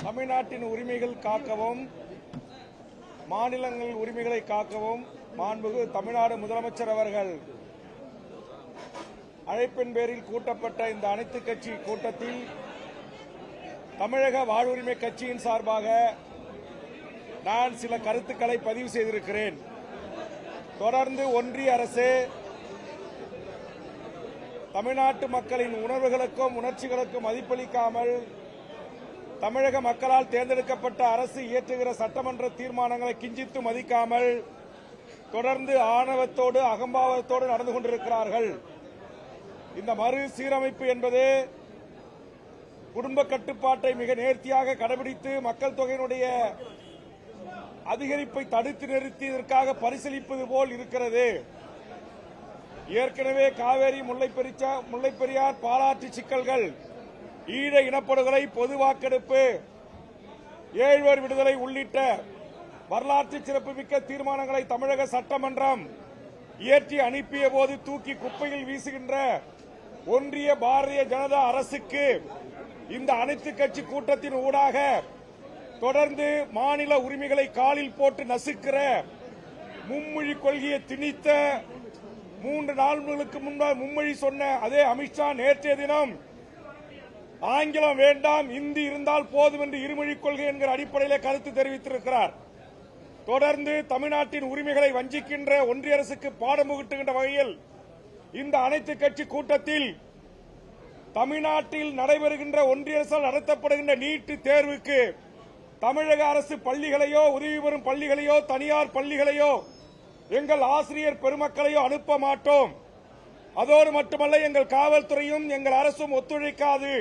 தமிழ்நாட்டின் உரிமைகள் காக்கவும் மாநிலங்கள் உரிமைகளை காக்கவும் மாண்புமிகு தமிழ்நாடு முதலமைச்சர் அவர்கள் அழைப்பின் பேரில் கூட்டப்பட்ட இந்த அனைத்து கட்சி கூட்டத்தில் தமிழக வாழ்வுரிமை கட்சியின் சார்பாக நான் சில கருத்துக்களை பதிவு செய்திருக்கிறேன். தொடர்ந்து ஒன்றிய அரசு தமிழ்நாட்டு மக்களின் உணர்வுகளுக்கும் உணர்ச்சிகளுக்கும் மதிப்பளிக்காமல் தமிழக மக்களால் தேர்ந்தெடுக்கப்பட்ட அரசு இயற்றுகிற சட்டமன்ற தீர்மானங்களை கிஞ்சித்து மதிக்காமல் தொடர்ந்து ஆணவத்தோடு அகம்பாவத்தோடு நடந்து கொண்டிருக்கிறார்கள். இந்த மறுசீரமைப்பு என்பது குடும்ப கட்டுப்பாட்டை மிக நேர்த்தியாக கடைபிடித்து மக்கள் தொகையினுடைய அதிகரிப்பை தடுத்து நிறுத்தியதற்காக பரிசீலிப்பது போல் இருக்கிறது. ஏற்கனவே காவேரி முல்லைப்பெரியார் பாலாற்று சிக்கல்கள், ஈழ இனப்படுகொலை, பொது வாக்கெடுப்பு, ஏழ்வர் விடுதலை உள்ளிட்ட வரலாற்று சிறப்புமிக்க தீர்மானங்களை தமிழக சட்டமன்றம் இயற்றி அனுப்பிய போது தூக்கி குப்பையில் வீசுகின்ற ஒன்றிய பாரதிய ஜனதா அரசுக்கு இந்த அனைத்து கட்சி கூட்டத்தின் ஊடாக தொடர்ந்து மாநில உரிமைகளை காலில் போட்டு நசுக்கிற மும்மொழி கொள்கையை திணித்த 3 நாட்களுக்கு முன்பாக மும்மொழி சொன்ன அதே அமித்ஷா நேற்றைய தினம் ஆங்கிலம் வேண்டாம், இந்தி இருந்தால் போதும் என்று இருமொழிக் கொள்கை என்கிற அடிப்படையிலே கருத்து தெரிவித்திருக்கிறார். தொடர்ந்து தமிழ்நாட்டின் உரிமைகளை வஞ்சிக்கின்ற ஒன்றிய அரசுக்கு பாடம் புகட்டுகின்ற வகையில் இந்த அனைத்து கட்சி கூட்டத்தில் தமிழ்நாட்டில் நடைபெறுகின்ற ஒன்றிய அரசால் நடத்தப்படுகின்ற நீட் தேர்வுக்கு தமிழக அரசு பள்ளிகளையோ, உதவி பெறும் பள்ளிகளையோ, தனியார் பள்ளிகளையோ, எங்கள் ஆசிரியர் பெருமக்களையோ அனுப்ப மாட்டோம். அதோடு மட்டுமல்ல, எங்கள் காவல்துறையும் எங்கள் அரசும் ஒத்துழைக்காது.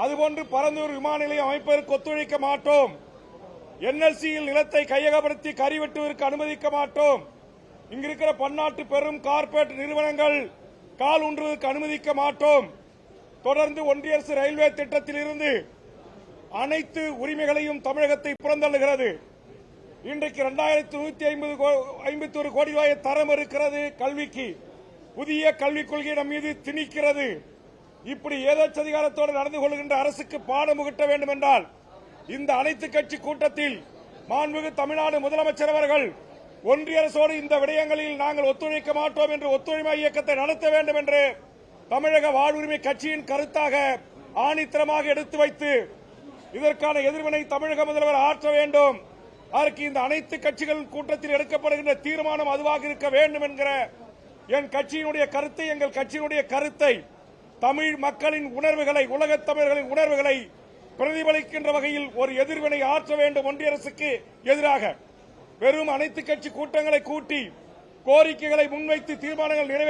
அதுபோன்று பரந்தூர் விமான நிலையம் அமைப்பதற்கு ஒத்துழைக்க மாட்டோம். என்எல்சியில் நிலத்தை கையகப்படுத்தி கறி வெட்டுவதற்கு அனுமதிக்க மாட்டோம். இங்கிருக்கிற பன்னாட்டு பெரும் கார்ப்பரேட் நிறுவனங்கள் கால் ஊன்றுவதற்கு அனுமதிக்க மாட்டோம். தொடர்ந்து ஒன்றிய அரசு ரயில்வே திட்டத்தில் இருந்து அனைத்து உரிமைகளையும் தமிழகத்தை புறந்தள்ளுகிறது. இன்றைக்கு 2151 கோடி ரூபாய் தரம் இருக்கிறது கல்விக்கு. புதிய கல்விக் கொள்கை நம் மீது திணிக்கிறது. இப்படி ஏதோச்சதிகாரத்தோடு நடந்து கொள்கின்ற அரசுக்கு பாடம் புகட்ட வேண்டும் என்றால் இந்த அனைத்து கட்சி கூட்டத்தில் மாண்புமிகு தமிழ்நாடு முதலமைச்சர் அவர்கள் ஒன்றிய அரசோடு இந்த விடயங்களில் நாங்கள் ஒத்துழைக்க மாட்டோம் என்று ஒத்துழைமை இயக்கத்தை நடத்த வேண்டும் என்று தமிழக வாழ்வுரிமை கட்சியின் கருத்தாக ஆணித்தரமாக எடுத்து வைத்து இதற்கான எதிர்வினை தமிழக முதல்வர் ஆற்ற வேண்டும். அதற்கு இந்த அனைத்து கட்சிகளின் கூட்டத்தில் எடுக்கப்படுகின்ற தீர்மானம் அதுவாக இருக்க வேண்டும் என்கிற என் கட்சியினுடைய கருத்தை, எங்கள் கட்சியினுடைய கருத்தை, தமிழ் மக்களின் உணர்வுகளை, உலகத் தமிழர்களின் உணர்வுகளை பிரதிபலிக்கின்ற வகையில் ஒரு எதிர்வினை ஆற்ற வேண்டும். ஒன்றிய அரசுக்கு எதிராக வெறும் அனைத்து கட்சி கூட்டங்களை கூட்டி கோரிக்கைகளை முன்வைத்து தீர்மானங்கள் நிறைவேற்ற